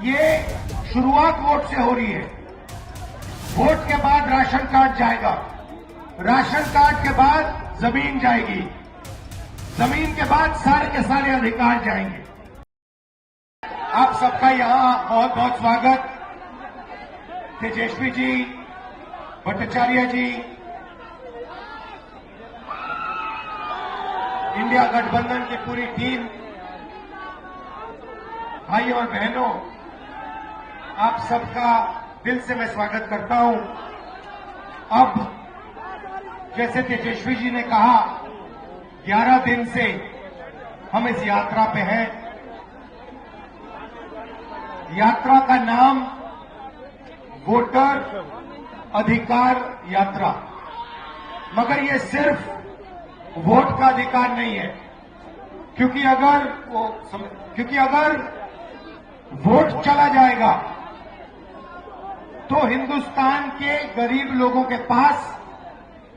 ये शुरुआत वोट से हो रही है। वोट के बाद राशन कार्ड जाएगा, राशन कार्ड के बाद जमीन जाएगी, जमीन के बाद सारे के सारे अधिकार जाएंगे। आप सबका यहां बहुत बहुत स्वागत। तेजस्वी जी, भट्टाचार्य जी, इंडिया गठबंधन की पूरी टीम, भाइयों और बहनों, आप सबका दिल से मैं स्वागत करता हूं। अब जैसे तेजस्वी जी ने कहा, 11 दिन से हम इस यात्रा पे हैं। यात्रा का नाम वोटर अधिकार यात्रा, मगर ये सिर्फ वोट का अधिकार नहीं है, क्योंकि अगर वोट चला जाएगा तो हिंदुस्तान के गरीब लोगों के पास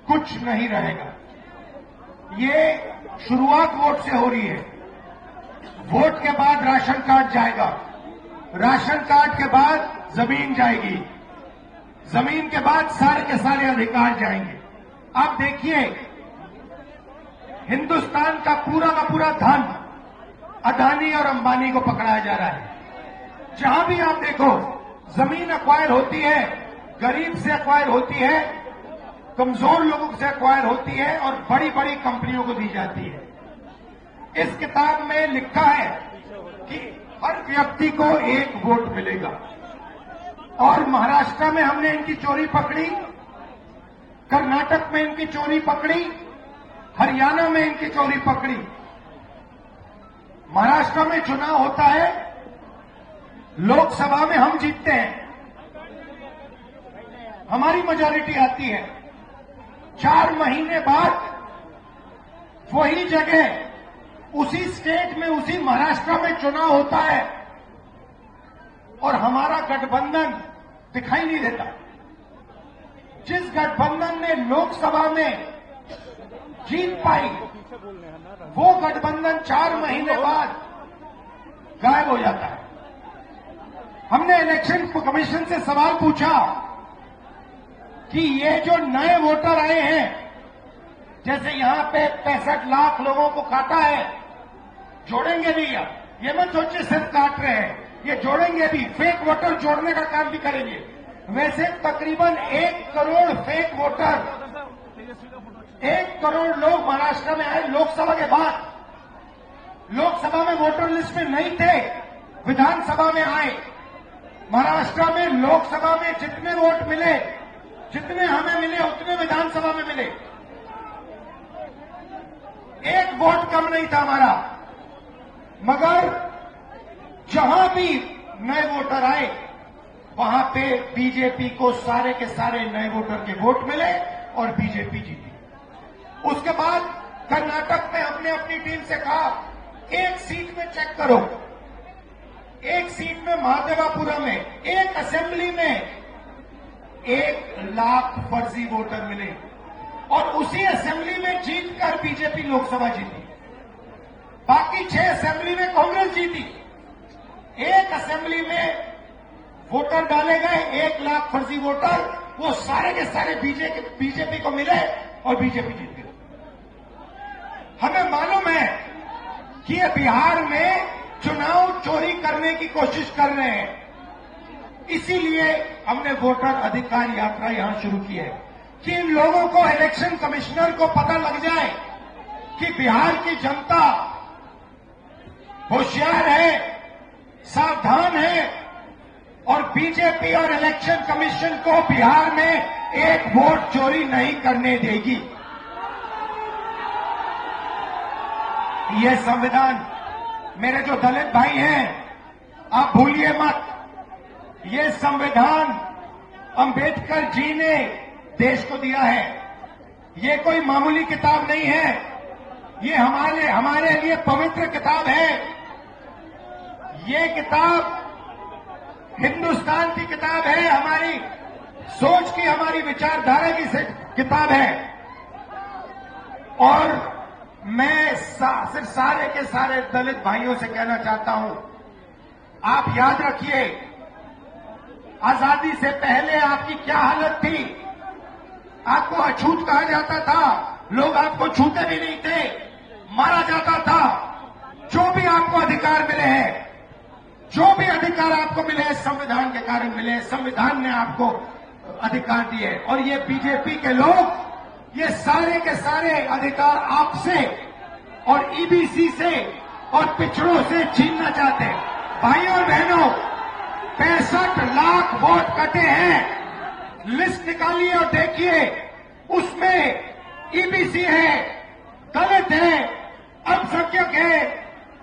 कुछ नहीं रहेगा। ये शुरुआत वोट से हो रही है। वोट के बाद राशन कार्ड जाएगा, राशन कार्ड के बाद जमीन जाएगी, जमीन के बाद सारे के सारे अधिकार जाएंगे। आप देखिए, हिंदुस्तान का पूरा धन अदानी और अंबानी को पकड़ाया जा रहा है। जहां भी आप देखो, जमीन एक्वायर होती है, गरीब से एक्वायर होती है, कमजोर लोगों से एक्वायर होती है और बड़ी बड़ी कंपनियों को दी जाती है। इस किताब में लिखा है कि हर व्यक्ति को एक वोट मिलेगा। और महाराष्ट्र में हमने इनकी चोरी पकड़ी, कर्नाटक में इनकी चोरी पकड़ी, हरियाणा में इनकी चोरी पकड़ी। महाराष्ट्र में चुनाव होता है, लोकसभा में हम जीतते हैं, हमारी मेजॉरिटी आती है। 4 महीने बाद वही जगह, उसी स्टेट में, उसी महाराष्ट्र में चुनाव होता है और हमारा गठबंधन दिखाई नहीं देता। जिस गठबंधन ने लोकसभा में जीत पाई, वो गठबंधन 4 महीने बाद गायब हो जाता है। हमने इलेक्शन कमीशन से सवाल पूछा कि ये जो नए वोटर आए हैं, जैसे यहां पे 65 लाख लोगों को काटा है, जोड़ेंगे भी। अब ये मत सोचिए सिर्फ काट रहे हैं, ये जोड़ेंगे भी, फेक वोटर जोड़ने का काम भी करेंगे। वैसे तकरीबन 1 करोड़ फेक वोटर, 1 करोड़ लोग महाराष्ट्र में आए लोकसभा के बाद। लोकसभा में वोटर लिस्ट में नहीं थे, विधानसभा में आए। महाराष्ट्र में लोकसभा में जितने वोट मिले, जितने हमें मिले, उतने विधानसभा में मिले। 1 वोट कम नहीं था हमारा। मगर जहां भी नए वोटर आए, वहां पे बीजेपी को सारे के सारे नए वोटर के वोट मिले और बीजेपी जीती। उसके बाद कर्नाटक में हमने अपनी टीम से कहा, एक सीट में चेक करो, एक सीट में महादेवापुरा में, एक असेंबली में 1 लाख फर्जी वोटर मिले और उसी असेंबली में जीतकर बीजेपी लोकसभा जीती। बाकी 6 असेंबली में कांग्रेस जीती। एक असेंबली में वोटर डाले गए, 1 लाख फर्जी वोटर, वो सारे के सारे बीजेपी को मिले और बीजेपी जीत गई। हमें मालूम है कि ये बिहार में चुनाव चोरी करने की कोशिश कर रहे हैं, इसीलिए हमने वोटर अधिकार यात्रा यहां शुरू की है कि इन लोगों को, इलेक्शन कमिश्नर को पता लग जाए कि बिहार की जनता होशियार है, सावधान है और बीजेपी और इलेक्शन कमीशन को बिहार में 1 वोट चोरी नहीं करने देगी। ये संविधान, मेरे जो दलित भाई हैं, आप भूलिए मत, ये संविधान अंबेडकर जी ने देश को दिया है। ये कोई मामूली किताब नहीं है, ये हमारे लिए पवित्र किताब है। ये किताब हिंदुस्तान की किताब है, हमारी सोच की, हमारी विचारधारा की किताब है। और मैं सिर्फ सारे के सारे दलित भाइयों से कहना चाहता हूं आप याद रखिए, आजादी से पहले आपकी क्या हालत थी। आपको अछूत कहा जाता था, लोग आपको छूते भी नहीं थे, मारा जाता था। जो भी आपको अधिकार मिले हैं, जो भी अधिकार आपको मिले हैं, संविधान के कारण मिले हैं। संविधान ने आपको अधिकार दिए और ये बीजेपी के लोग ये सारे के सारे अधिकार आपसे और ईबीसी से और पिछड़ों से छीनना चाहते हैं। भाइयों और बहनों, 65 लाख वोट कटे हैं। लिस्ट निकालिए और देखिए, उसमें ईबीसी है, दलित है, अल्पसंख्यक है,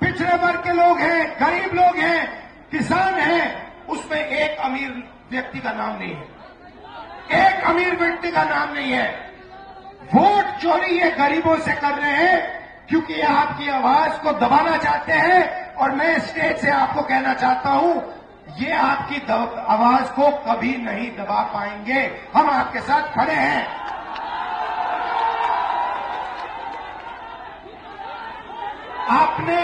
पिछड़े वर्ग के लोग हैं, गरीब लोग हैं, किसान हैं। उसमें एक अमीर व्यक्ति का नाम नहीं है, एक अमीर व्यक्ति का नाम नहीं है। वोट चोरी ये गरीबों से कर रहे हैं क्योंकि ये आपकी आवाज को दबाना चाहते हैं। और मैं स्टेज से आपको कहना चाहता हूं, ये आपकी आवाज को कभी नहीं दबा पाएंगे। हम आपके साथ खड़े हैं। आपने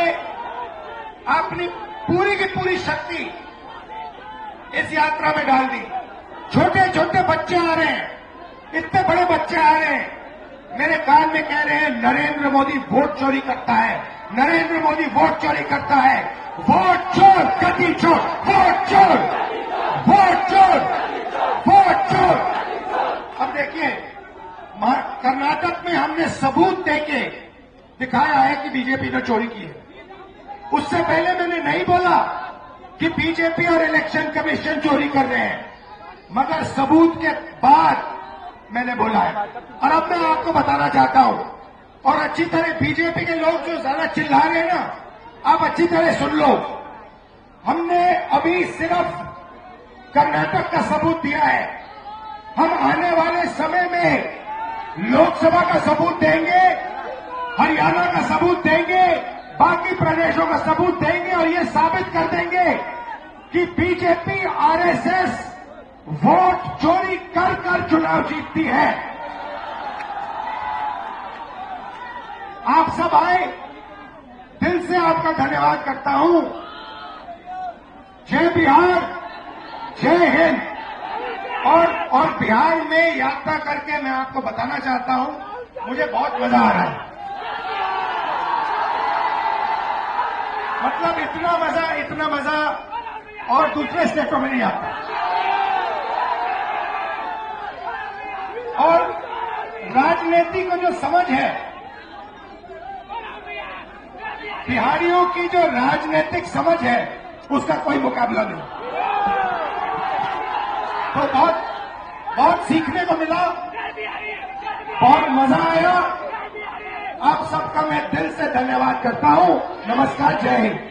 अपनी पूरी की पूरी शक्ति इस यात्रा में डाल दी। छोटे छोटे बच्चे आ रहे हैं, इतने बड़े बच्चे आ रहे हैं, मेरे कान में कह रहे हैं नरेंद्र मोदी वोट चोरी करता है, नरेंद्र मोदी वोट चोरी करता है। वोट चोर, गति चोर, वोट चोर, वोट चोर, वोट चोर। अब देखिए, कर्नाटक में हमने सबूत देके दिखाया है कि बीजेपी ने चोरी की है। उससे पहले मैंने नहीं बोला कि बीजेपी और इलेक्शन कमीशन चोरी कर रहे हैं, मगर सबूत के बाद मैंने बोला है। और अब मैं आपको बताना चाहता हूं, और अच्छी तरह बीजेपी के लोग जो ज्यादा चिल्ला रहे हैं ना, आप अच्छी तरह सुन लो। हमने अभी सिर्फ कर्नाटक का सबूत दिया है, हम आने वाले समय में लोकसभा का सबूत देंगे, हरियाणा का सबूत देंगे, बाकी प्रदेशों का सबूत देंगे और ये साबित कर देंगे कि बीजेपी आरएसएस वोट चोरी कर कर चुनाव जीतती है। आप सब आए, दिल से आपका धन्यवाद करता हूं। जय बिहार, जय हिंद। और बिहार में यात्रा करके मैं आपको बताना चाहता हूं, मुझे बहुत मजा आ रहा है। मतलब इतना मजा और दूसरे स्टेटों में नहीं आता। और राजनीति को जो समझ है, बिहारियों की जो राजनीतिक समझ है, उसका कोई मुकाबला नहीं। तो बहुत सीखने को मिला, बहुत मजा आया। आप सबका मैं दिल से धन्यवाद करता हूं। नमस्कार, जय हिंद।